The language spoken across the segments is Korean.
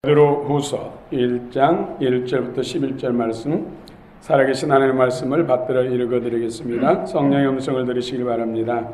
베드로후서 1장 1절부터 11절 말씀, 살아계신 하나님의 말씀을 받들어 읽어드리겠습니다. 성령의 음성을 들으시길 바랍니다.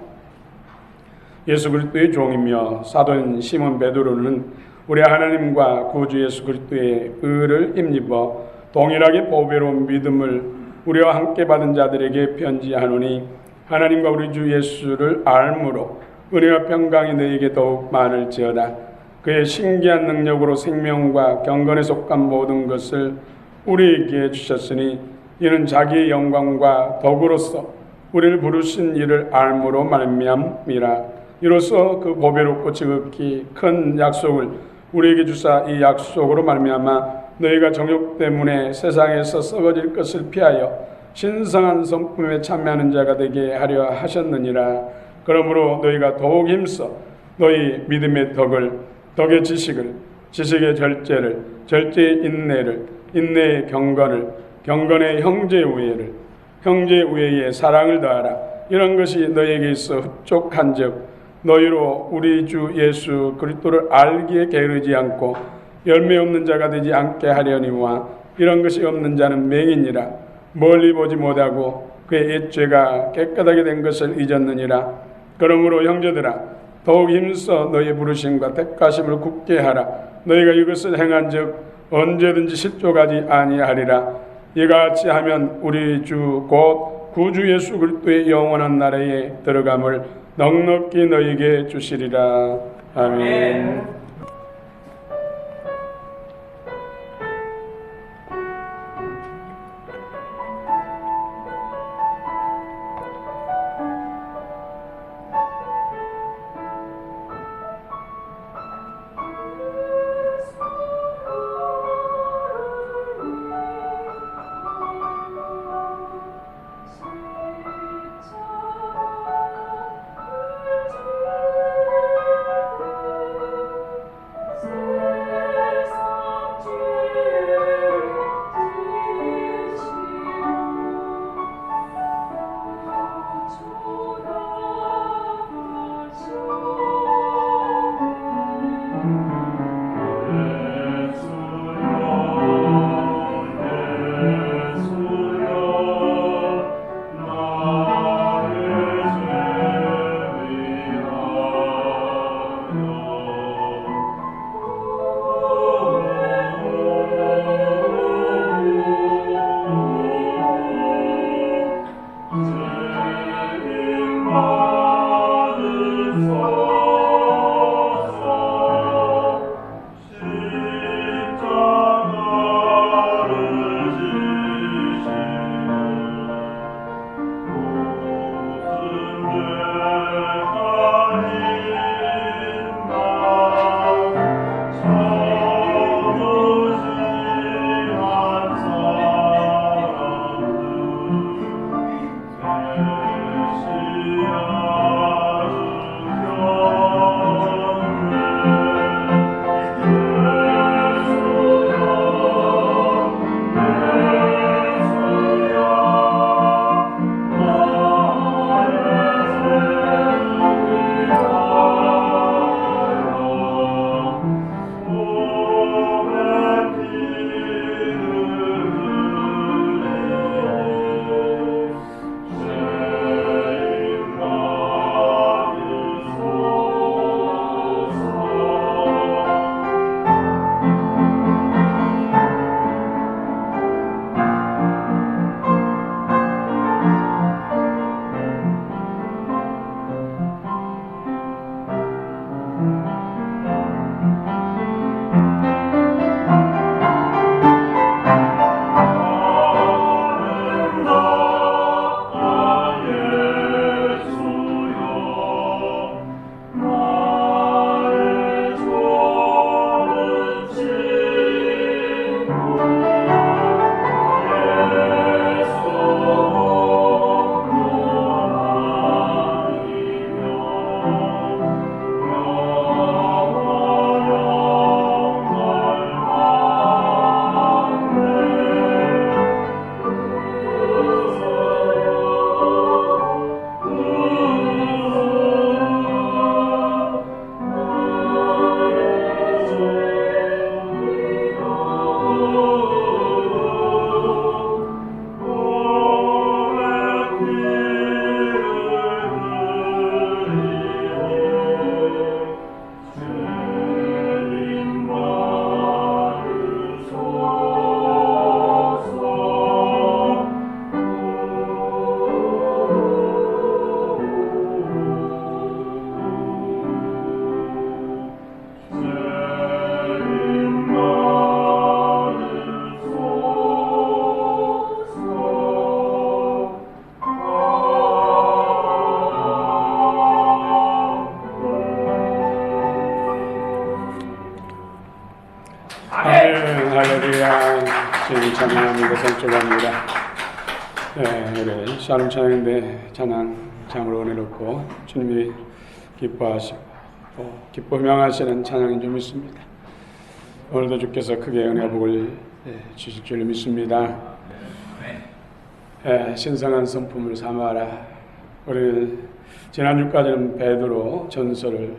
예수 그리스도의 종이며 사도인 시몬 베드로는 우리 하나님과 구주 예수 그리스도의 의를 힘입어 동일하게 보배로운 믿음을 우리와 함께 받은 자들에게 편지하노니, 하나님과 우리 주 예수를 알므로 은혜와 평강이 너희에게 더욱 많을지어다. 그의 신기한 능력으로 생명과 경건에 속한 모든 것을 우리에게 주셨으니, 이는 자기의 영광과 덕으로서 우리를 부르신 이를 알므로 말미암이라. 이로써 그 보배롭고 지극히 큰 약속을 우리에게 주사 이 약속으로 말미암아 너희가 정욕 때문에 세상에서 썩어질 것을 피하여 신성한 성품에 참여하는 자가 되게 하려 하셨느니라. 그러므로 너희가 더욱 힘써 너희 믿음의 덕의 지식을, 지식의 절제를, 절제의 인내를, 인내의 경건을, 경건의 형제의 우애를, 형제의 우애에 사랑을 더하라. 이런 것이 너희에게 있어 흡족한즉 너희로 우리 주 예수 그리스도를 알기에 게으르지 않고 열매 없는 자가 되지 않게 하려니와, 이런 것이 없는 자는 맹인이라 멀리 보지 못하고 그의 옛 죄가 깨끗하게 된 것을 잊었느니라. 그러므로 형제들아, 더욱 힘써 너희의 부르심과 택하심을 굳게 하라. 너희가 이것을 행한즉 언제든지 실족하지 아니하리라. 이같이 하면 우리 주 곧 구주 예수 그리스도의 영원한 나라에 들어감을 넉넉히 너희에게 주시리라. 아멘. 아멘. 할렐루야. 주님 찬양합니다. 성축합니다. 우리 샬롬 찬양인데 찬양 참으로 은혜롭고 주님이 기뻐하시고 기뻐 명하시는 찬양인 줄 믿습니다. 오늘도 주께서 크게 은혜 복을 주실 줄 믿습니다. 신성한 성품을 삼아라. 우리 지난주까지는 베드로 전서를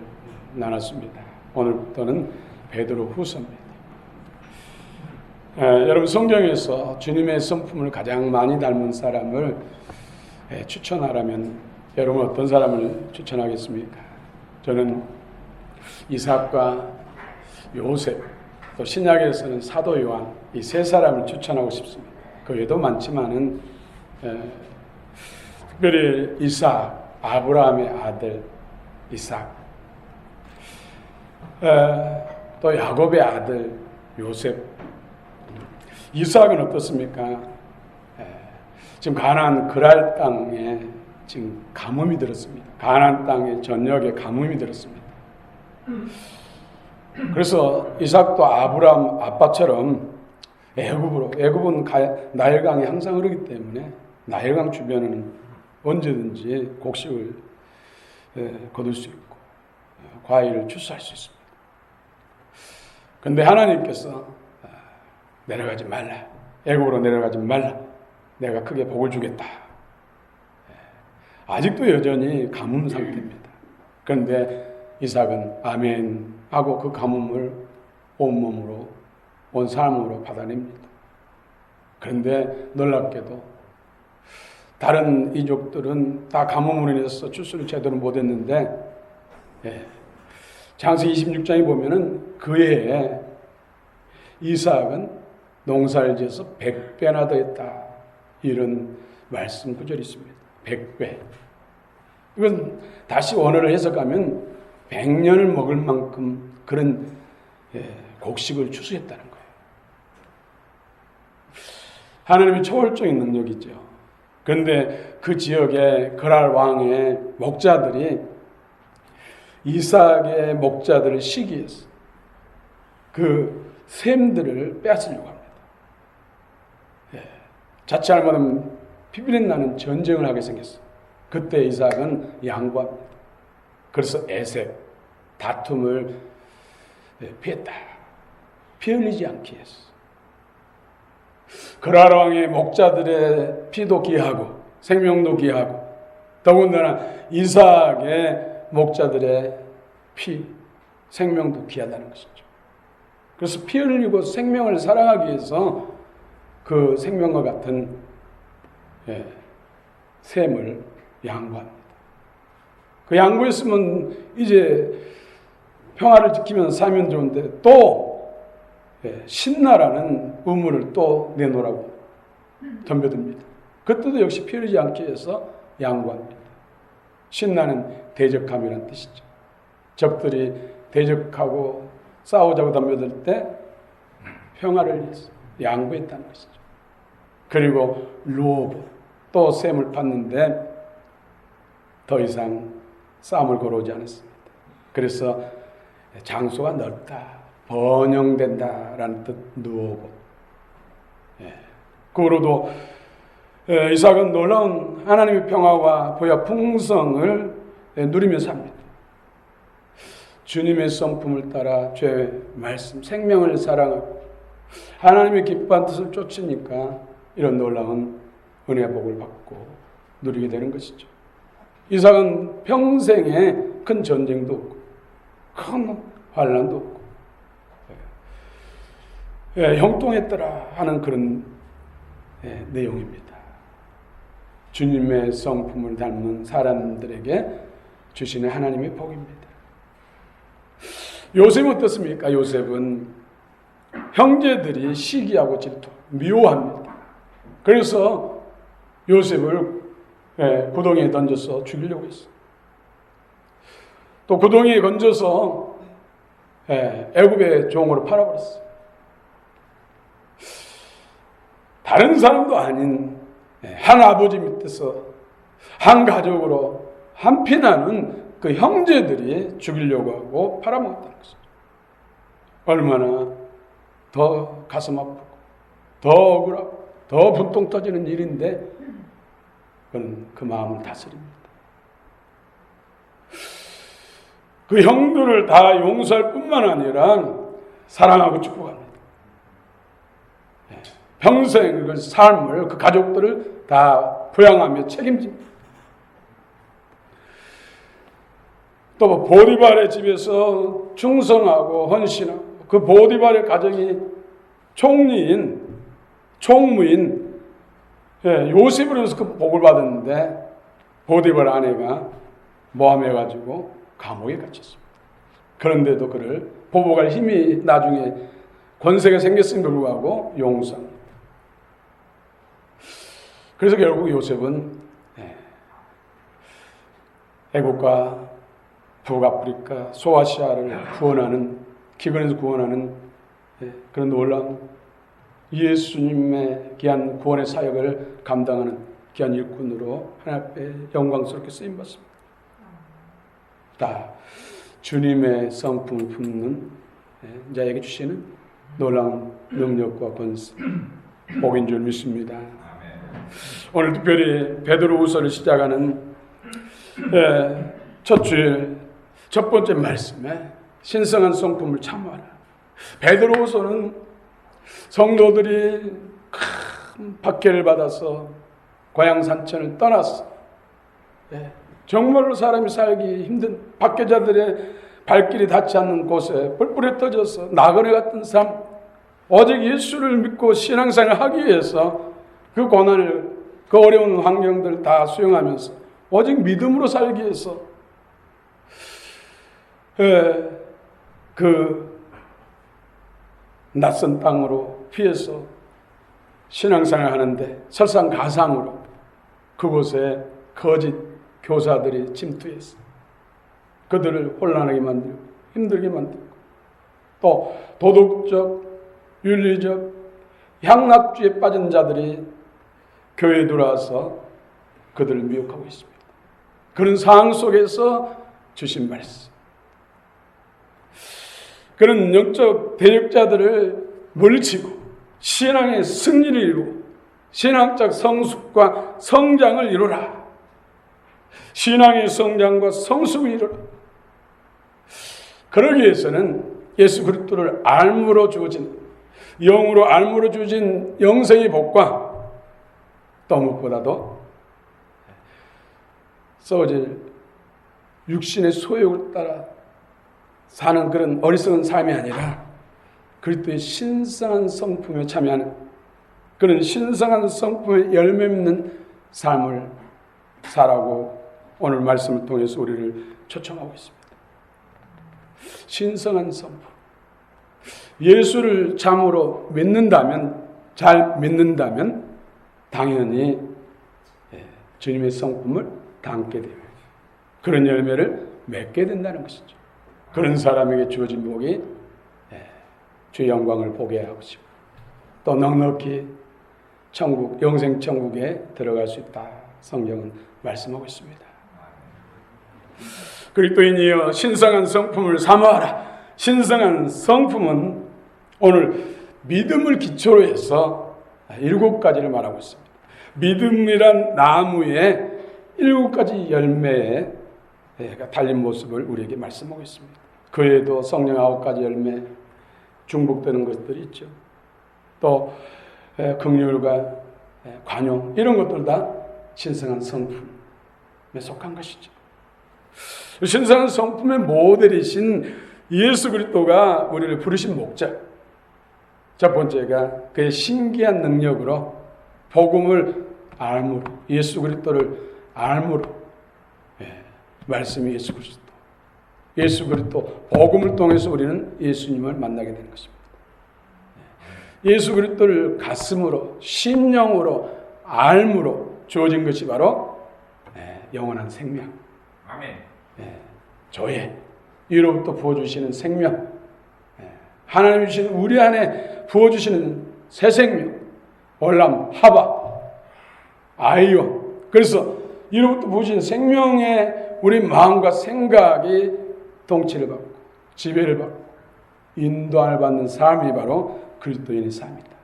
나눴습니다. 오늘부터는 베드로 후서입니다. 여러분 성경에서 주님의 성품을 가장 많이 닮은 사람을 추천하라면 여러분 어떤 사람을 추천하겠습니까? 저는 이삭과 요셉, 또 신약에서는 사도 요한, 이 세 사람을 추천하고 싶습니다. 그 외에도 많지만은 특별히 이삭, 아브라함의 아들 이삭, 또 야곱의 아들 요셉. 이삭은 어떻습니까? 지금 가나안 그랄 땅에 지금 가뭄이 들었습니다. 가나안 땅의 전역에 가뭄이 들었습니다. 그래서 이삭도 아브라함 아빠처럼 애굽은 나일강이 항상 흐르기 때문에 나일강 주변에는 언제든지 곡식을 거둘 수 있고 과일을 추수할 수 있습니다. 그런데 하나님께서 내려가지 말라. 애굽으로 내려가지 말라. 내가 크게 복을 주겠다. 아직도 여전히 가뭄 상태입니다. 그런데 이삭은 아멘 하고 그 가뭄을 온몸으로 온 삶으로 받아냅니다. 그런데 놀랍게도 다른 이족들은 다 가뭄으로 인해서 추수를 제대로 못했는데 창세기 26장에 보면은 그 해에 이삭은 농사를 지어서 100배나 더했다. 이런 말씀 구절이 있습니다. 100배. 이건 다시 원어를 해석하면 100년을 먹을 만큼 그런 곡식을 추수했다는 거예요. 하나님의 초월적인 능력이죠. 그런데 그 지역의 그랄 왕의 목자들이 이삭의 목자들을 시기해서 그 샘들을 빼앗으려고 합니다. 자칫 잘못하면 피비린 나는 전쟁을 하게 생겼어요. 그때 이삭은 양보합니다. 그래서 에색, 다툼을 피했다. 피 흘리지 않기 위해서. 그랄 왕의 목자들의 피도 귀하고 생명도 귀하고 더군다나 이삭의 목자들의 피, 생명도 귀하다는 것이죠. 그래서 피 흘리고 생명을 사랑하기 위해서 그 생명과 같은 샘을 양보합니다. 그 양보했으면 이제 평화를 지키면서 살면 좋은데 또 신나라는 우물을 또 내놓으라고 덤벼듭니다. 그때도 역시 피 흘리지 않기 위해서 양보합니다. 신나는 대적함이라는 뜻이죠. 적들이 대적하고 싸우자고 덤벼들 때 평화를 위해서 양보했다는 것이죠. 그리고 로브 또 샘을 팠는데 더 이상 싸움을 걸어오지 않았습니다. 그래서 장소가 넓다, 번영된다라는 뜻 누오브. 그 후로도 이삭은 놀라운 하나님의 평화와 보야 풍성을 누리며 삽니다. 주님의 성품을 따라 죄의 말씀, 생명을 사랑하고 하나님의 기뻐한 뜻을 쫓으니까 이런 놀라운 은혜 복을 받고 누리게 되는 것이죠. 이삭은 평생에 큰 전쟁도 없고 큰 환난도 없고 형통했더라 하는 그런 내용입니다. 주님의 성품을 닮은 사람들에게 주시는 하나님의 복입니다. 요셉은 어떻습니까? 요셉은 형제들이 시기하고 질투, 미워합니다. 그래서 요셉을 구덩이에 던져서 죽이려고 했어요. 또 구덩이에 건져서 애굽의 종으로 팔아버렸어요. 다른 사람도 아닌 한 아버지 밑에서 한 가족으로 한 피나는 그 형제들이 죽이려고 하고 팔아먹었다는 것이죠. 얼마나 더 가슴 아프고 더 억울하고 더 분통 터지는 일인데 그는 그 마음을 다스립니다. 그 형들을 다 용서할 뿐만 아니라 사랑하고 축복합니다. 평생 그 삶을, 그 가족들을 다 부양하며 책임집니다. 또 보디발의 집에서 충성하고 헌신하고 그 보디발의 가정이 총무인 요셉으로서 그 복을 받았는데 보디발 아내가 모함해가지고 감옥에 갇혔습니다. 그런데도 그를 보복할 힘이 나중에 권세가 생겼음에도 불구하고 용서합니다. 그래서 결국 요셉은 애국과 북아프리카, 소아시아를 구원하는, 기근에서 구원하는 그런 놀라운 예수님의 귀한 구원의 사역을 감당하는 귀한 일꾼으로 하나님 앞에 영광스럽게 쓰임받습니다. 다 주님의 성품을 품는 자에게 주시는 놀라운 능력과 권세, 복인 줄 믿습니다. 오늘 특별히 베드로후서를 시작하는 첫 주일 첫 번째 말씀에 신성한 성품을 참아라. 베드로후서는 성도들이 큰 박해를 받아서 고향 산천을 떠났어. 정말로 사람이 살기 힘든 박해자들의 발길이 닿지 않는 곳에 뿔뿔이 터져서 나그네 같은 삶, 오직 예수를 믿고 신앙생활을 하기 위해서 그 고난을, 그 어려운 환경들을 다 수용하면서 오직 믿음으로 살기 위해서 그 낯선 땅으로 피해서 신앙생활을 하는데 설상가상으로 그곳에 거짓 교사들이 침투해서 그들을 혼란하게 만들고 힘들게 만들고 또 도덕적, 윤리적 향락주의에 빠진 자들이 교회에 들어와서 그들을 미혹하고 있습니다. 그런 상황 속에서 주신 말씀, 그런 영적 대역자들을 물리치고 신앙의 승리를 이루고 신앙적 성숙과 성장을 이루라. 신앙의 성장과 성숙을 이루라. 그러기 위해서는 예수 그리스도를 알므로 주어진, 영으로 알므로 주어진 영생의 복과 또 무엇보다도 썩어질 육신의 소욕을 따라 사는 그런 어리석은 삶이 아니라 그리스도의 신성한 성품에 참여하는 그런 신성한 성품에 열매 맺는 삶을 살라고 오늘 말씀을 통해서 우리를 초청하고 있습니다. 신성한 성품. 예수를 참으로 믿는다면, 잘 믿는다면 당연히 주님의 성품을 담게 되고 그런 열매를 맺게 된다는 것이죠. 그런 사람에게 주어진 복이 주의 영광을 보게 하시고 또 넉넉히 천국, 영생 천국에 들어갈 수 있다. 성경은 말씀하고 있습니다. 그리스도인이여 신성한 성품을 삼아라. 신성한 성품은 오늘 믿음을 기초로 해서 7가지를 말하고 있습니다. 믿음이란 나무에 7가지 열매에 달린 모습을 우리에게 말씀하고 있습니다. 그 외에도 성령 9가지 열매 중복되는 것들이 있죠. 또 긍휼과 관용 이런 것들 다 신성한 성품에 속한 것이죠. 신성한 성품의 모델이신 예수 그리스도가 우리를 부르신 목적, 첫 번째가 그의 신기한 능력으로 복음을 알므로, 예수 그리스도를 알므로, 말씀이 예수 그리스도, 예수 그리스도 복음을 통해서 우리는 예수님을 만나게 되는 것입니다. 예수 그리스도를 가슴으로, 심령으로 알므로 주어진 것이 바로 영원한 생명, 아멘. 조회, 이로부터 부어주시는 생명, 하나님이 주신 우리 안에 부어주시는 새 생명, 올람, 하바, 아이온. 그래서 이로부터 부어주신 생명의 우리 마음과 생각이 통치를 받고 지배를 받고 인도함을 받는 삶이 바로 그리스도인의 삶이다.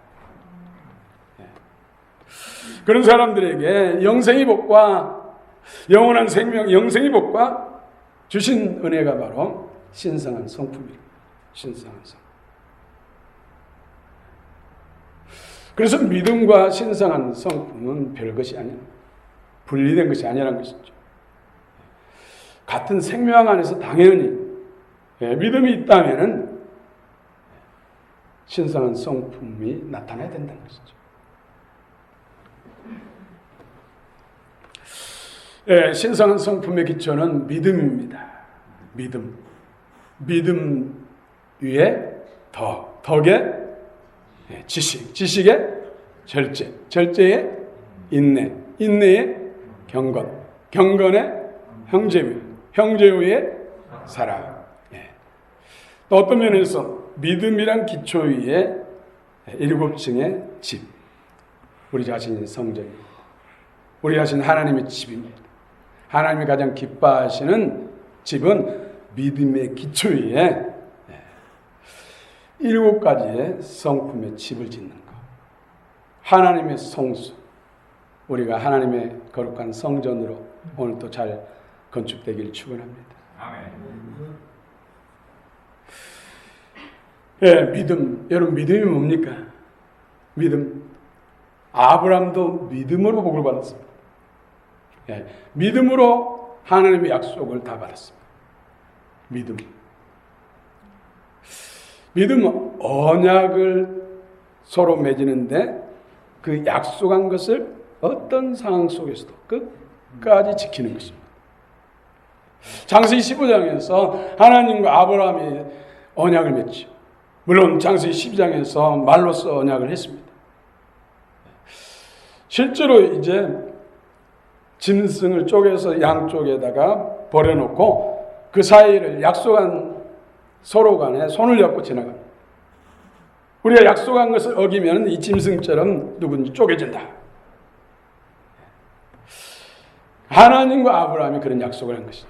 그런 사람들에게 영생의 복과 영원한 생명, 영생의 복과 주신 은혜가 바로 신성한 성품이에요. 신성한 성. 그래서 믿음과 신성한 성품은 별것이 아니야. 분리된 것이 아니라는 것이죠. 같은 생명 안에서 당연히 믿음이 있다면은 신성한 성품이 나타나야 된다는 것이죠. 신성한 성품의 기초는 믿음입니다. 믿음 위에 덕에 지식, 지식의 절제, 절제의 인내, 인내의 경건, 경건의 형제묘, 형제묘의 사랑. 또 어떤 면에서 믿음이란 기초 위에 7층의 집, 우리 자신의 성전입니다. 우리 자신 하나님의 집입니다. 하나님이 가장 기뻐하시는 집은 믿음의 기초 위에 7가지의 성품의 집을 짓는 것. 하나님의 성수, 우리가 하나님의 거룩한 성전으로 오늘도 잘 건축되기를 축원합니다. 믿음. 여러분, 믿음이 뭡니까? 믿음. 아브라함도 믿음으로 복을 받았습니다. 믿음으로 하나님의 약속을 다 받았습니다. 믿음은 언약을 서로 맺는데 그 약속한 것을 어떤 상황 속에서도 끝까지 지키는 것입니다. 창세기 15장에서 하나님과 아브라함이 언약을 맺죠. 물론 창세기 12장에서 말로써 언약을 했습니다. 실제로 이제 짐승을 쪼개서 양쪽에다가 버려놓고 그 사이를 약속한 서로 간에 손을 잡고 지나갑니다. 우리가 약속한 것을 어기면 이 짐승처럼 누군지 쪼개진다. 하나님과 아브라함이 그런 약속을 한 것이죠.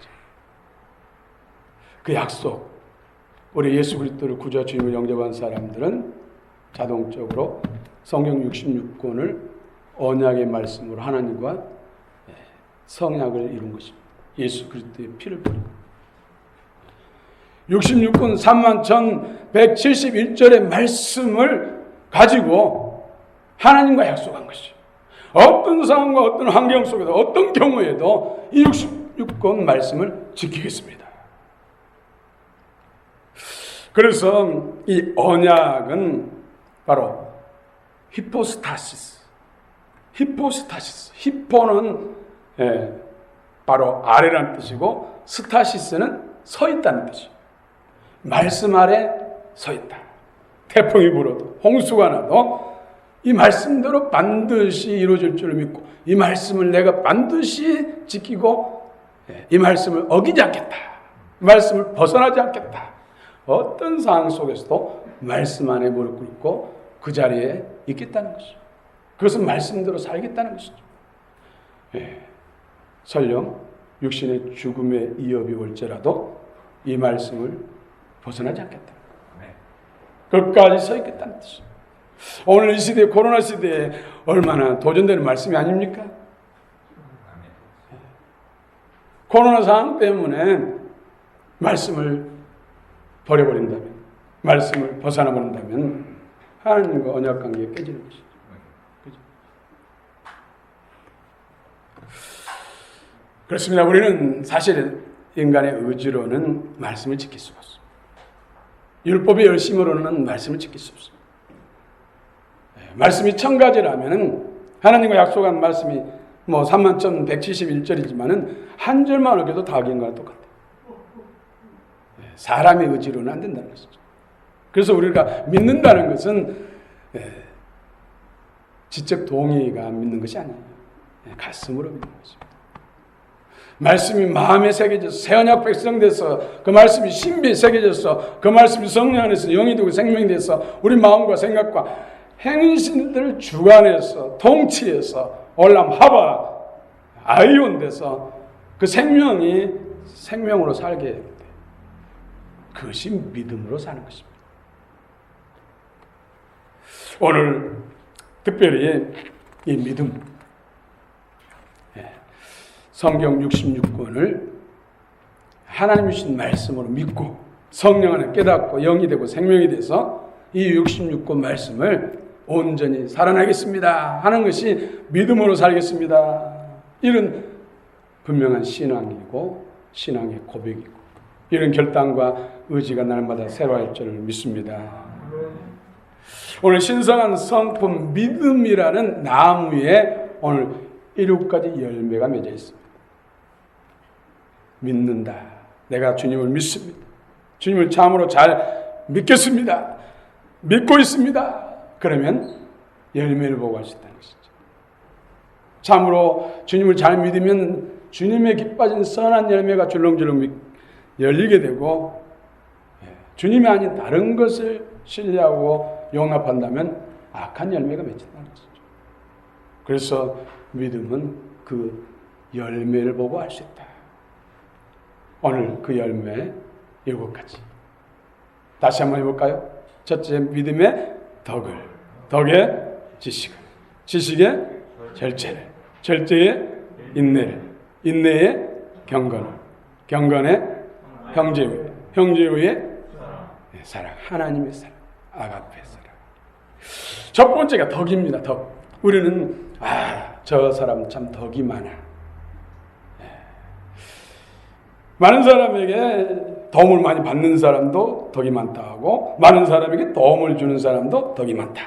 그 약속, 우리 예수 그리스도를 구주와 주님을 영접한 사람들은 자동적으로 성경 66권을 언약의 말씀으로 하나님과 성약을 이룬 것입니다. 예수 그리스도의 피를 뿌리고 66권 31,171절의 말씀을 가지고 하나님과 약속한 것이죠. 어떤 상황과 어떤 환경 속에서 어떤 경우에도 이 66권 말씀을 지키겠습니다. 그래서 이 언약은 바로 히포스타시스. 히포는 바로 아래라는 뜻이고 스타시스는 서 있다는 뜻이에요. 말씀 아래 서 있다. 태풍이 불어도 홍수가 나도 이 말씀대로 반드시 이루어질 줄 믿고 이 말씀을 내가 반드시 지키고 이 말씀을 어기지 않겠다. 이 말씀을 벗어나지 않겠다. 어떤 상황 속에서도 말씀 안에 무릎 꿇고 그 자리에 있겠다는 것이죠. 그것은 말씀대로 살겠다는 것이죠. 설령 육신의 죽음의 위협이 올지라도 이 말씀을 벗어나지 않겠다. 끝까지 서 있겠다는 뜻이죠. 오늘 이 시대, 코로나 시대에 얼마나 도전되는 말씀이 아닙니까? 코로나 상황 때문에 말씀을 버려버린다면, 말씀을 벗어나버린다면 하나님과 언약관계가 깨지는 것이죠. 그렇죠? 그렇습니다. 우리는 사실 인간의 의지로는 말씀을 지킬 수가 없습니다. 율법의 열심으로는 말씀을 지킬 수 없습니다. 말씀이 1000가지라면 하나님과 약속한 말씀이 31,171절이지만은 한 절만 어겨도 다 어긴 거랑 똑같아요. 사람의 의지로는 안 된다는 것이죠. 그래서 우리가 믿는다는 것은 지적 동의가 믿는 것이 아니에요. 가슴으로 믿는 것입니다. 말씀이 마음에 새겨져서 새 언약 백성 돼서 그 말씀이 신비에 새겨져서 그 말씀이 성령 안에서 영이 되고 생명이 돼서 우리 마음과 생각과 행신들을 주관해서 통치해서 올람하바 아이온 돼서 그 생명이 생명으로 살게 해야 돼. 그것이 믿음으로 사는 것입니다. 오늘 특별히 이 믿음, 성경 66권을 하나님이 주신 말씀으로 믿고 성령 안에 깨닫고 영이 되고 생명이 돼서 이 66권 말씀을 온전히 살아나겠습니다 하는 것이 믿음으로 살겠습니다. 이런 분명한 신앙이고 신앙의 고백이고 이런 결단과 의지가 날마다 새로워질 줄을 믿습니다. 오늘 신성한 성품 믿음이라는 나무에 오늘 7가지 열매가 맺어 있습니다. 믿는다. 내가 주님을 믿습니다. 주님을 참으로 잘 믿겠습니다. 믿고 있습니다. 그러면 열매를 보고 할 수 있다는 것이죠. 참으로 주님을 잘 믿으면 주님의 기뻐진 선한 열매가 줄렁줄렁 열리게 되고 주님이 아닌 다른 것을 신뢰하고 용납한다면 악한 열매가 맺힌다는 것이죠. 그래서 믿음은 그 열매를 보고 알 수 있다. 오늘 그 열매 7가지 다시 한번 해볼까요? 첫째, 믿음의 덕을, 덕의 지식을, 지식의 절제를, 절제의 인내를, 인내의 경건을, 경건의 형제의, 형제의 사랑, 하나님의 사랑, 아가페 사랑. 첫 번째가 덕입니다. 덕. 우리는 저 사람 참 덕이 많아. 많은 사람에게 도움을 많이 받는 사람도 덕이 많다 하고 많은 사람에게 도움을 주는 사람도 덕이 많다.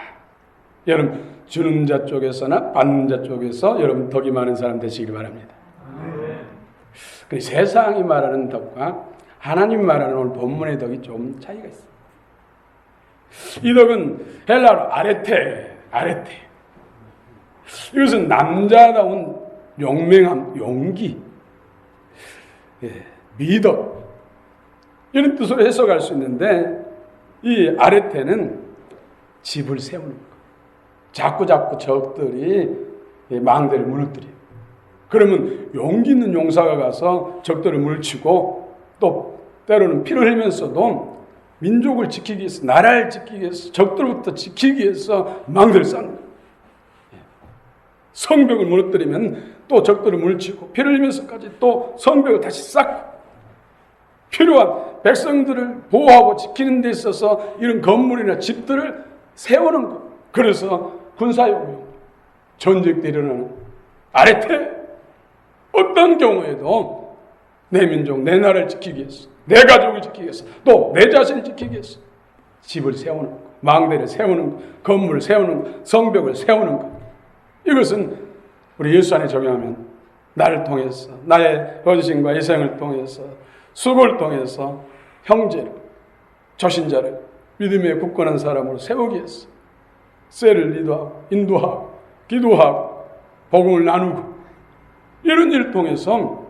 여러분 주는 자 쪽에서나 받는 자 쪽에서 여러분 덕이 많은 사람 되시길 바랍니다. 네. 세상이 말하는 덕과 하나님 말하는 오늘 본문의 덕이 좀 차이가 있습니다. 이 덕은 헬라어로 아레테. 이것은 남자다운 용맹함, 용기, 미덕 이런 뜻으로 해석할 수 있는데 이 아레테는 집을 세우는 것. 자꾸 적들이 망대를 무너뜨려요. 그러면 용기 있는 용사가 가서 적들을 물리치고 또 때로는 피를 흘리면서도 민족을 지키기 위해서, 나라를 지키기 위해서, 적들부터 지키기 위해서 망대를 쌓는 거예요. 성벽을 무너뜨리면 또 적들을 물리치고 피를 흘리면서까지 또 성벽을 다시 쌓고 필요한 백성들을 보호하고 지키는 데 있어서 이런 건물이나 집들을 세우는 것. 그래서 군사용용, 전쟁 때 일어나는 아레테 어떤 경우에도 내 민족, 내 나라를 지키기 위해서, 내 가족을 지키기 위해서, 또 내 자신을 지키기 위해서 집을 세우는 것, 망대를 세우는 것, 건물을 세우는 것, 성벽을 세우는 것. 이것은 우리 예수 안에 적용하면 나를 통해서, 나의 헌신과 희생을 통해서, 수고를 통해서 형제를, 저신자를 믿음의 굳건한 사람으로 세우기 위해서 셀을 리도하고 인도하고 기도하고 복음을 나누고 이런 일을 통해서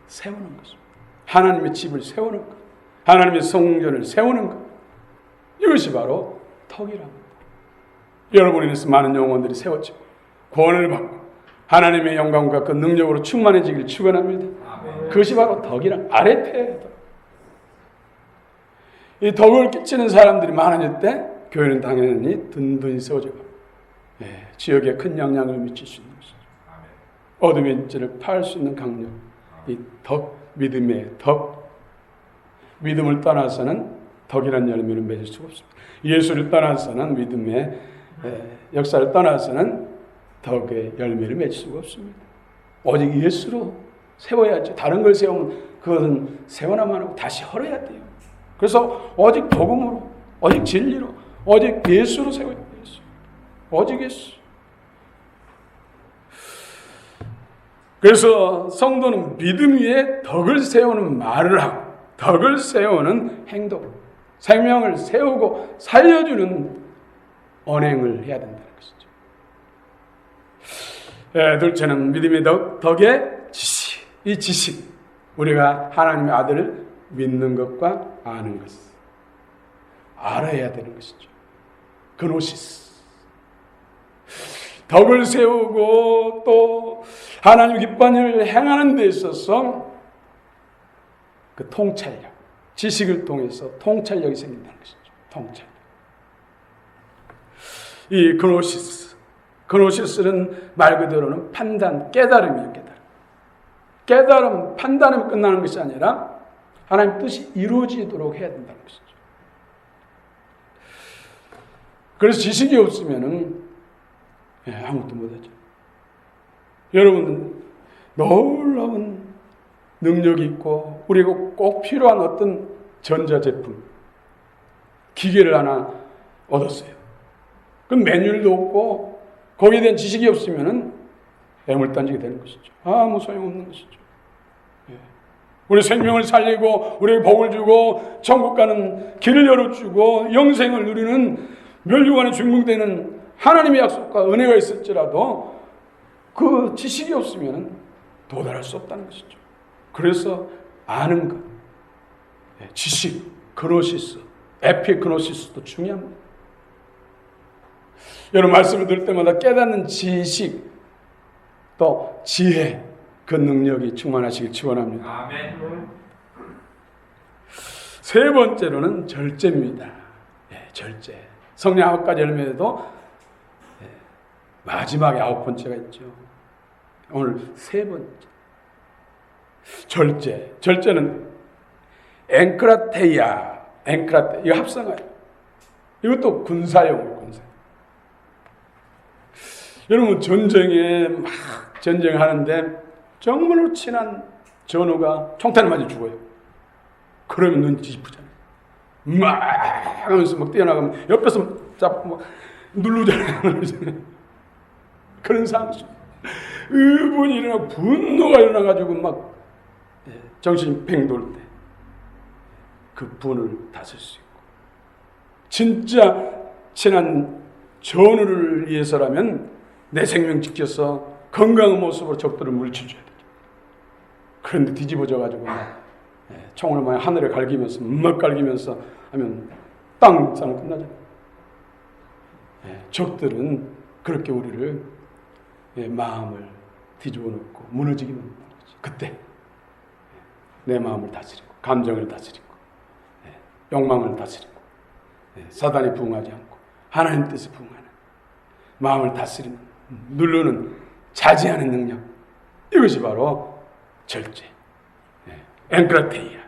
세우는 것입니다. 하나님의 집을 세우는 것, 하나님의 성전을 세우는 것, 이것이 바로 덕이랍니다. 여러분에 대해서 많은 영혼들이 세워지고 구원을 받고 하나님의 영광과 그 능력으로 충만해지기를 축원합니다. 그것이 바로 덕이란 아레테의 덕. 이 덕을 끼치는 사람들이 많아질 때 교회는 당연히 든든히 세워져가 지역에 큰 영향을 미칠 수 있는 것이죠. 어둠의 인지를 파할 수 있는 강력, 이 덕, 믿음의 덕. 믿음을 떠나서는 덕이라는 열매를 맺을 수가 없습니다. 예수를 떠나서는 믿음의 역사를 떠나서는 덕의 열매를 맺을 수가 없습니다. 오직 예수로 세워야지. 다른 걸 세우면 그것은 세워나만 하고 다시 헐어야 돼요. 그래서 오직 복음으로, 오직 진리로, 오직 예수로 세워야 돼요. 예수. 오직 예수. 그래서 성도는 믿음 위에 덕을 세우는 말을 하고 덕을 세우는 행동, 생명을 세우고 살려주는 언행을 해야 된다는 것이죠. 둘째는 믿음의 덕, 덕의 지식. 이 지식, 우리가 하나님의 아들을 믿는 것과 아는 것, 알아야 되는 것이죠. 그노시스. 덕을 세우고 또 하나님 기뻐하는 일을 행하는 데 있어서 그 통찰력, 지식을 통해서 통찰력이 생긴다는 것이죠. 통찰력. 이 그노시스는 말 그대로는 판단, 깨달음이에요. 깨달음, 판단하면 끝나는 것이 아니라 하나님 뜻이 이루어지도록 해야 된다는 것이죠. 그래서 지식이 없으면은 아무것도 못하죠. 여러분은 놀라운 능력이 있고 우리가 꼭 필요한 어떤 전자제품, 기계를 하나 얻었어요. 그럼 매뉴얼도 없고 거기에 대한 지식이 없으면은 애물단지게 되는 것이죠. 아무 소용없는 것이죠. 우리 생명을 살리고 우리에게 복을 주고 천국 가는 길을 열어주고 영생을 누리는 멸류관에 중봉되는 하나님의 약속과 은혜가 있을지라도 그 지식이 없으면 도달할 수 없다는 것이죠. 그래서 아는 것, 지식, 그노시스, 에피그노시스도 중요합니다. 여러분 말씀을 들을 때마다 깨닫는 지식, 또 지혜, 그 능력이 충만하시길 축원합니다. 아멘. 세 번째로는 절제입니다. 절제. 성령 9가지 열매에도 마지막에 9번째가 있죠. 오늘 세 번째. 절제. 절제는 앵크라테이아. 이거 합성어예요. 이것도 군사용어예요. 군사. 여러분 전쟁에 막 전쟁하는데 정말로 친한 전우가 총탄을 맞아 죽어요. 그러면 눈 뒤집히잖아요. 막 하면서 막 뛰어나가면 옆에서 잡고 막 누르잖아요. 그런 상황 속 의분이 일어나고 분노가 일어나가지고 막 정신이 팽 돌 때 그 분을 다스릴 수 있고, 진짜 친한 전우를 위해서라면 내 생명 지켜서 건강한 모습으로 적들을 물리쳐줘야 되죠. 그런데 뒤집어져가지고 총을 막 하늘에 갈기면서 막 갈기면서 하면 땅 싸움 끝나잖아요. 적들은 그렇게 우리를 마음을 뒤집어 놓고 무너지게 만든다는 거죠. 그때 내 마음을 다스리고 감정을 다스리고 욕망을 다스리고 사단이 부응하지 않고 하나님 뜻에 부응하는 마음을 다스리는, 누르는, 자제하는 능력, 이것이 바로 절제, 앵크라테이아.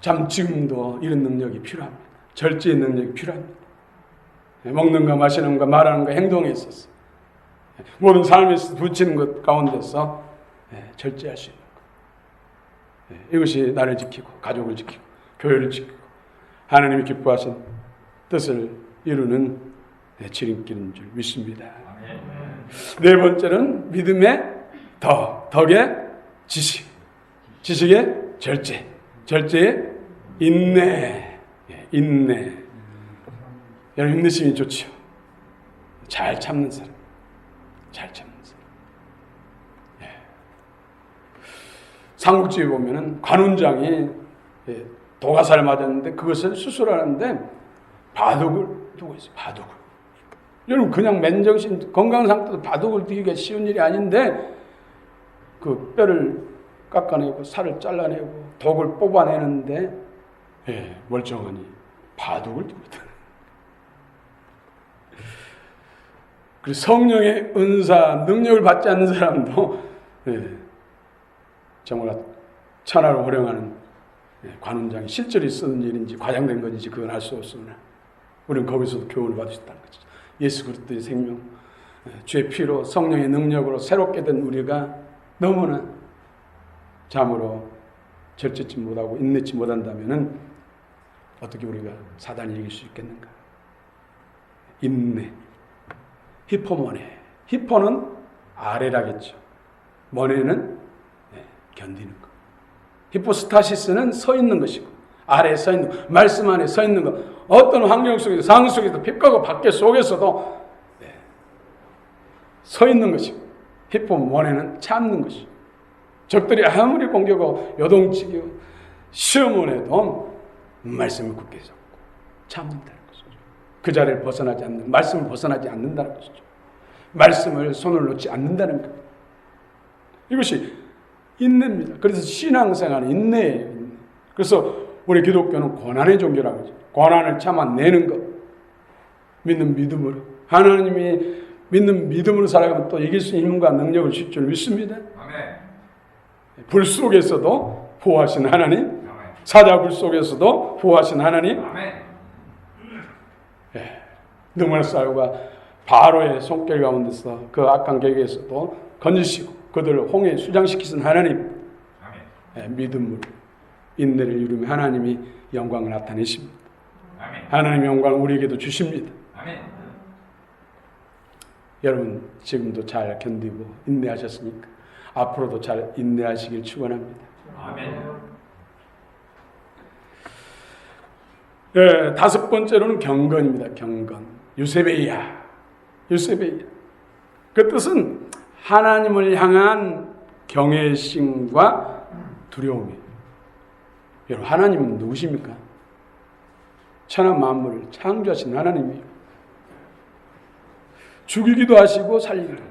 참 지금도 이런 능력이 필요합니다. 절제의 능력이 필요합니다. 먹는 거, 마시는 거, 말하는 거, 행동에 있어서 모든 삶에서 부딪히는 것 가운데서 절제할 수 있는 것. 이것이 나를 지키고 가족을 지키고 교회를 지키고 하나님이 기뻐하신 뜻을 이루는 지름길인 줄 믿습니다. 네 번째는 믿음의 덕의 지식, 지식의 절제, 절제의 인내. 여러분 힘내심이 좋죠. 잘 참는 사람. 삼국지에 보면은 관운장이 도가사를 맞았는데 그것을 수술하는데 바둑을 두고 있어요. 바둑을. 여러분 그냥 맨정신 건강 상태도 바둑을 두기가 쉬운 일이 아닌데 그 뼈를 깎아내고 살을 잘라내고 독을 뽑아내는데 멀쩡하니 바둑을 두고 있다. 그래서 성령의 은사, 능력을 받지 않는 사람도 정말 천하를 호령하는 관운장이 실제로 쓰는 일인지 과장된 건지 그건 알 수 없으나 우리는 거기서도 교훈을 받을 수 있다는 거죠. 예수 그리스도의 생명, 주의 피로 성령의 능력으로 새롭게 된 우리가 너무나 참으로 절제치 못하고 인내치 못한다면은 어떻게 우리가 사단을 이길 수 있겠는가? 인내. 히포모네. 히포는 아래라겠죠. 모네는 견디는 것. 히포스타시스는 서 있는 것이고, 아래에 서 있는 것, 말씀 안에 서 있는 것. 어떤 환경 속에서, 상황 속에서, 빛과 밖에 속에서도 서 있는 것이고, 히포모네는 참는 것이고, 적들이 아무리 공격하고 요동치고 시험을 해도 말씀을 굳게 잡고 참는다는 것이죠. 그 자리를 벗어나지 않는, 말씀을 벗어나지 않는다는 것이죠. 말씀을 손을 놓지 않는다는 것. 이것이 인내입니다. 그래서 신앙생활은 인내예요. 그래서 우리 기독교는 고난의 종교라고 하죠. 고난을 참아내는 것. 믿는 믿음으로. 하나님이 믿는 믿음으로 살아가면 또 이길 수 있는 힘과 능력을 주실 줄 믿습니다. 아멘. 불 속에서도 보호하신 하나님, 아멘. 사자불 속에서도 보호하신 하나님, 아멘. 능을 쌀과 바로의 손길 가운데서 그 악한 계획에서도 건지시고 그들을 홍해에 수장시키신 하나님, 아멘. 믿음으로 인내를 이루며 하나님이 영광을 나타내십니다. 아멘. 하나님의 영광을 우리에게도 주십니다. 아멘. 여러분 지금도 잘 견디고 인내하셨으니까 앞으로도 잘 인내하시길 축원합니다. 아멘. 네, 다섯 번째로는 경건입니다. 경건. 유세베이야. 유세베이야. 그 뜻은 하나님을 향한 경외심과 두려움이에요. 여러분 하나님은 누구십니까? 천하 만물을 창조하신 하나님이에요. 죽이기도 하시고 살리기도 하고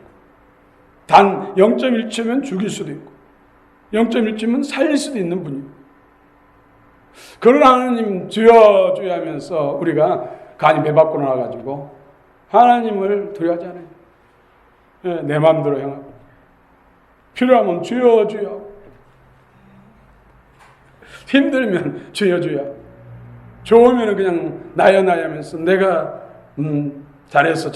단 0.1초면 죽일 수도 있고 0.1초면 살릴 수도 있는 분이고 그런 하나님 주여 주여 하면서 우리가 간이 배 밖으로 나와가지고 하나님을 두려워하지 않아요. 내 마음대로 행하고 필요하면 주여 주여 힘들면 주여 주여 좋으면 그냥 나야 나야 하면서 내가 잘해서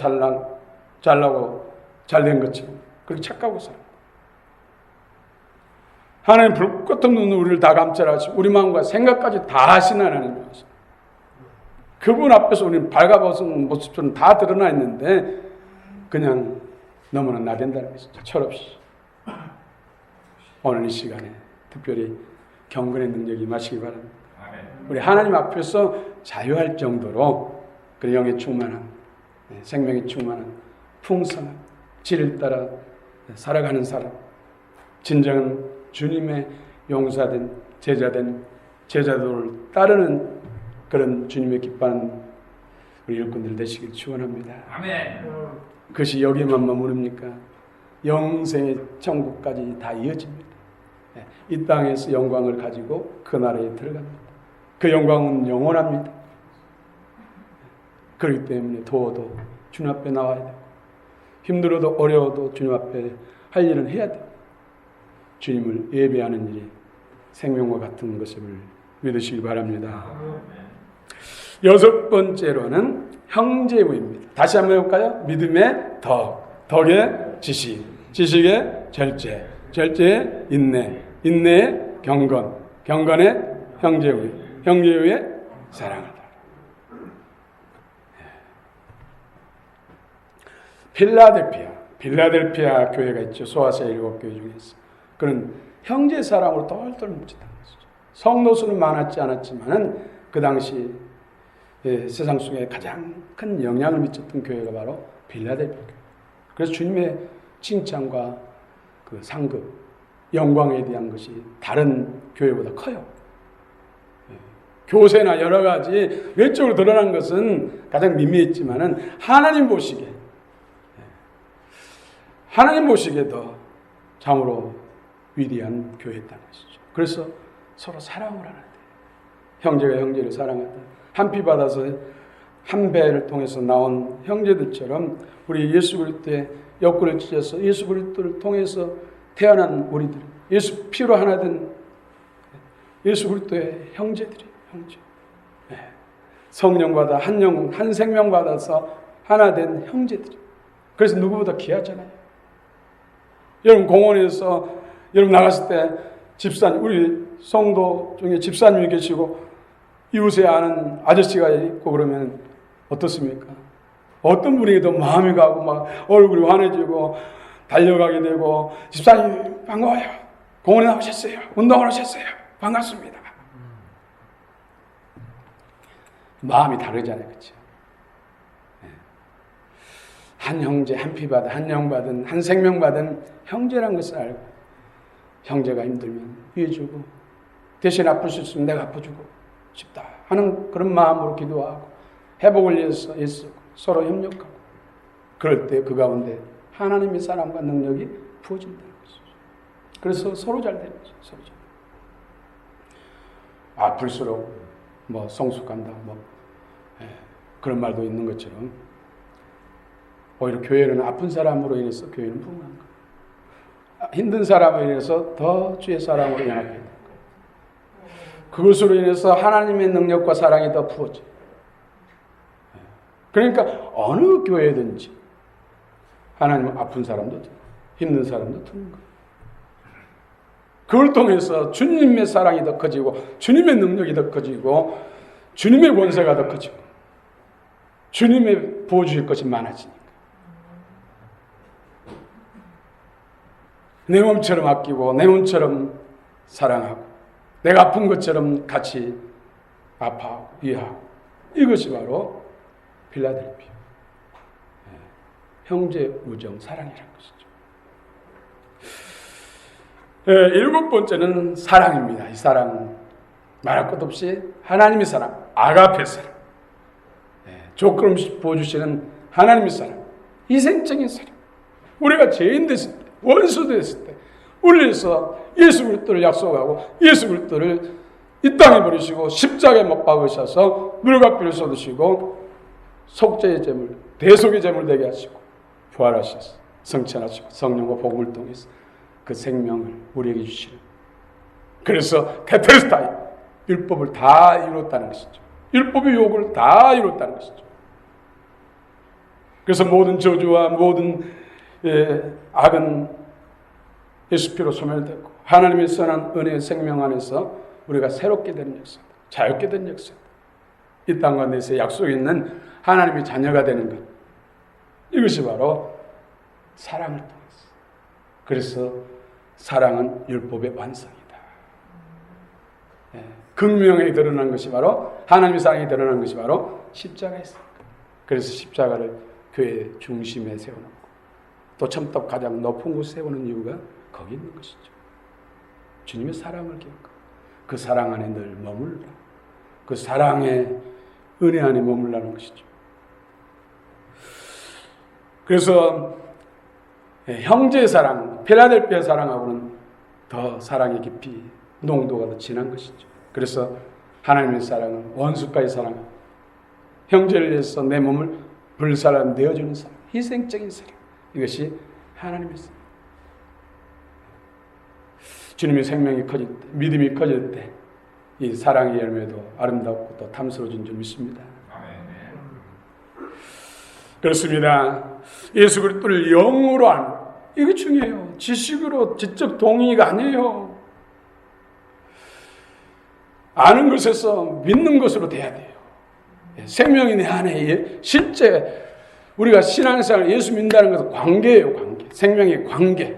잘나고 잘된 것처럼 그렇게 착각하고 살아. 하나님 불꽃 없는 우리를 다 감찰하시고 우리 마음과 생각까지 다 하신 하나님이었어요. 그분 앞에서 우리는 밝아벗은 모습처럼 다 드러나 있는데 그냥 너무나 나댄다는 것이죠. 철없이. 오늘 이 시간에 특별히 경건의 능력이 임하시기 바랍니다. 우리 하나님 앞에서 자유할 정도로 그 영에 충만한 생명에 충만한 풍성한 질을 따라 살아가는 사람 진정한 주님의 용사된 제자도를 따르는 그런 주님의 기뻐하는 우리 일꾼들 되시길 축원합니다. 아멘. 그것이 여기만 머무릅니까? 영생의 천국까지 다 이어집니다. 이 땅에서 영광을 가지고 그 나라에 들어갑니다. 그 영광은 영원합니다. 그렇기 때문에 더워도 주님 앞에 나와야 되고 힘들어도 어려워도 주님 앞에 할 일은 해야 돼요. 주님을 예배하는 일이 생명과 같은 것을 믿으시기 바랍니다. 여섯 번째로는 형제의입니다. 다시 한번 해볼까요? 믿음의 덕, 덕의 지식, 지식의 절제, 절제의 인내, 인내의 경건, 경건의 형제의, 형제의 사랑하다. 빌라델피아 교회가 있죠. 소아시아 7교회 중에서. 그런 형제 사랑으로 똘똘 뭉쳤다는 것이죠. 성도수는 많았지 않았지만은 그 당시 세상 속에 가장 큰 영향을 미쳤던 교회가 바로 빌라델피아 교회. 그래서 주님의 칭찬과 그 상급, 영광에 대한 것이 다른 교회보다 커요. 교세나 여러 가지 외적으로 드러난 것은 가장 미미했지만은 하나님 보시기에도 참으로 위대한 교회였다는 것이죠. 그래서 서로 사랑을 하는데 형제가 형제를 사랑한다. 한 피 받아서 한 배를 통해서 나온 형제들처럼 우리 예수 그리스도의 옆구리를 찢어서 예수 그리스도를 통해서 태어난 우리들, 예수 피로 하나 된 예수 그리스도의 형제들이 형제. 성령 받아 한 생명 받아서 하나 된 형제들이. 그래서 누구보다 귀하잖아요. 여러분 공원에서 여러분 나갔을 때 집사님, 우리 성도 중에 집사님이 계시고 이웃에 아는 아저씨가 있고 그러면 어떻습니까? 어떤 분에게도 마음이 가고 막 얼굴이 환해지고 달려가게 되고 집사님 반가워요. 공원에 나오셨어요. 운동을 하셨어요. 반갑습니다. 마음이 다르잖아요. 그렇죠? 한 형제, 한 피 받은, 한 영 받은, 한 생명 받은 형제란 것을 알고 형제가 힘들면 위해주고 대신 아플 수 있으면 내가 아파주고 싶다 하는 그런 마음으로 기도하고 회복을 위해서 애쓰고 서로 협력하고 그럴 때 그 가운데 하나님의 사랑과 능력이 부어진다는 것이죠. 그래서 서로 잘 되는 거죠. 서로 잘. 아플수록 뭐 성숙한다, 뭐 그런 말도 있는 것처럼 오히려 교회는 아픈 사람으로 인해서 교회는 풍성한 거예요. 힘든 사람으로 인해서 더 주의 사랑으로 연합해야 돼요. 그것으로 인해서 하나님의 능력과 사랑이 더 부어져요. 그러니까 어느 교회든지 하나님은 아픈 사람도 힘든 사람도 두는 거예요. 그걸 통해서 주님의 사랑이 더 커지고 주님의 능력이 더 커지고 주님의 권세가 더 커지고 주님의 부어주실 것이 많아지니까 내 몸처럼 아끼고 내 몸처럼 사랑하고 내가 아픈 것처럼 같이 아파하고 이해하고 이것이 바로 필라델피아 형제 우정 사랑이라는 것이죠. 일곱 번째는 사랑입니다. 이 사랑은 말할 것 없이 하나님의 사랑, 아가페 사랑, 조건 없이 부어주시는 하나님의 사랑, 희생적인 사랑. 우리가 죄인 됐을 때, 원수 됐을 때 우리를 위해서 예수 그리스도를 약속하고 예수 그리스도를 이 땅에 버리시고 십자가에 못 박으셔서 물과 피를 쏟으시고 속죄의 제물, 대속의 제물 되게 하시고 부활하셔서 성천하시고 성령과 복음을 통해서 그 생명을 우리에게 주시는. 그래서 테텔스타이 율법을 다 이뤘다는 것이죠. 율법의 요구를 다 이뤘다는 것이죠. 그래서 모든 저주와 모든 악은 예수 피로 소멸되고 하나님의 선한 은혜의 생명 안에서 우리가 새롭게 되는 역사다. 자유롭게 되는 역사다. 이 땅 가운데서 약속이 있는 하나님의 자녀가 되는 것. 이것이 바로 사랑을 통해서. 그래서 사랑은 율법의 완성이다. 극명하게 드러난 것이 바로 하나님의 사랑이 드러난 것이 바로 십자가였습니다. 그래서 십자가를 교회 중심에 세워놓고 또 첨탑 가장 높은 곳에 세우는 이유가 거기 있는 것이죠. 주님의 사랑을 기억하고 그 사랑 안에 늘 머물라. 그 사랑의 은혜 안에 머물라는 것이죠. 그래서 형제의 사랑, 필라델피아 사랑하고는 더 사랑의 깊이, 농도가 더 진한 것이죠. 그래서 하나님의 사랑은 원수까지 사랑하고 형제를 위해서 내 몸을 불사람 내어주는 사랑, 희생적인 사랑. 이것이 하나님의 사랑. 주님의 생명이 커질 때, 믿음이 커질 때 이 사랑의 열매도 아름답고 또 탐스러워진 줄 믿습니다. 그렇습니다. 예수 그리스도를 영으로 아는 이게 중요해요. 지식으로 지적 동의가 아니에요. 아는 것에서 믿는 것으로 돼야 돼요. 생명이 내 안에 실제 우리가 신앙생활 예수 믿는다는 것은 관계예요. 관계. 생명의 관계.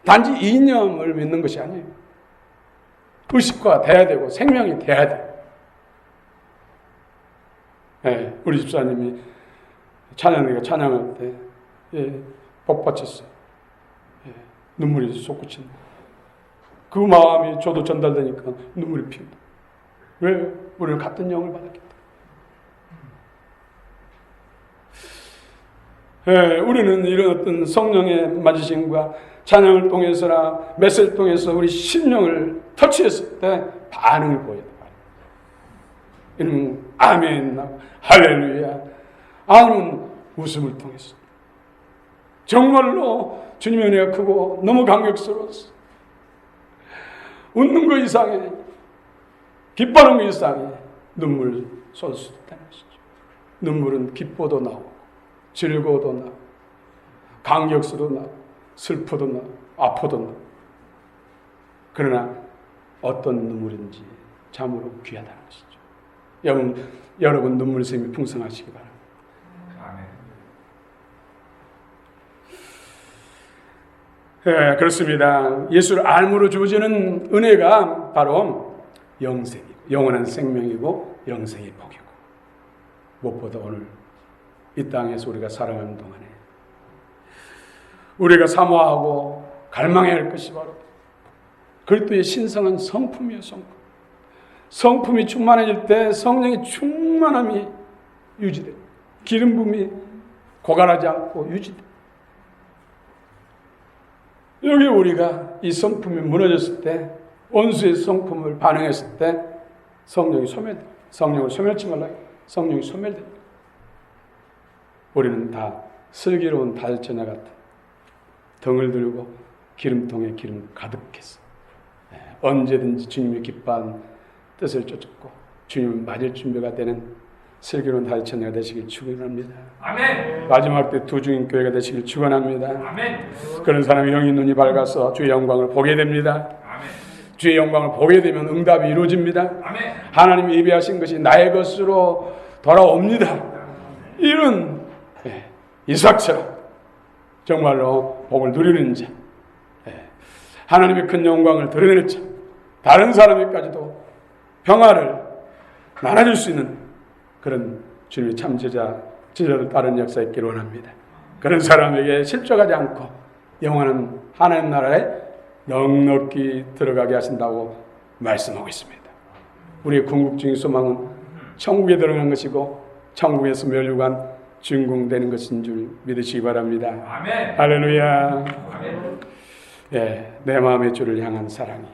단지 이념을 믿는 것이 아니에요. 의식화가 돼야 되고 생명이 돼야 돼요. 우리 집사님이 찬양할 때 복받쳤어요. 눈물이 솟구친다. 그 마음이 저도 전달되니까 눈물이 피운다. 왜? 우리는 같은 영을 받았기 때문에. 우리는 이런 어떤 성령의 만지심과 찬양을 통해서나 메시지를 통해서 우리 심령을 터치했을 때 반응을 보여요. 이는 아멘, 할렐루야. 아니면 웃음을 통해서. 정말로 주님의 은혜가 크고 너무 감격스러웠어. 웃는 것 이상에, 기뻐하는 것 이상에 눈물 쏠 수 있다는 것이죠. 눈물은 기뻐도 나오고, 즐거워도 나오고, 감격스러워도 나오고, 슬퍼도 나오고, 아파도 나오고. 그러나 어떤 눈물인지 참으로 귀하다는 것이죠. 여러분 눈물샘이 풍성하시기 바랍니다. 네, 그렇습니다. 예수를 알므로 주어지는 은혜가 바로 영생이고 영원한 생명이고 영생의 복이고 무엇보다 오늘 이 땅에서 우리가 살아가는 동안에 우리가 사모하고 갈망해야 할 것이 바로 그리스도의 신성한 성품이에요. 성품이 충만해질 때 성령의 충만함이 유지돼요. 기름 부음이 고갈하지 않고 유지돼요. 여기 우리가 이 성품이 무너졌을 때 원수의 성품을 반응했을 때 성령이 소멸돼요. 성령을 소멸치 말라. 성령이 소멸된다. 우리는 다 슬기로운 달처녀 같은 등을 들고 기름통에 기름 가득해서 언제든지 주님이 기뻐한 뜻을 쫓고 주님을 맞을 준비가 되는 슬기로운 달처녀가 되시길 축원합니다. 아멘. 마지막 때 두 중인 교회가 되시길 축원합니다. 아멘. 그런 사람이 영이 눈이 밝아서 주의 영광을 보게 됩니다. 아멘. 주의 영광을 보게 되면 응답이 이루어집니다. 아멘. 하나님이 예비하신 것이 나의 것으로 돌아옵니다. 이런 이삭처럼 정말로 복을 누리는 자, 하나님의 큰 영광을 드러내는 자, 다른 사람에게까지도 평화를 나눠줄 수 있는 그런 주님의 참제자, 제자를 따르는 역사 있기를 원합니다. 그런 사람에게 실족하지 않고 영원한 하나님 나라에 넉넉히 들어가게 하신다고 말씀하고 있습니다. 우리의 궁극적인 소망은 천국에 들어가는 것이고 천국에서 멸류관 준공되는 것인 줄 믿으시기 바랍니다. 아멘. 할렐루야. 아멘. 내 마음의 주를 향한 사랑이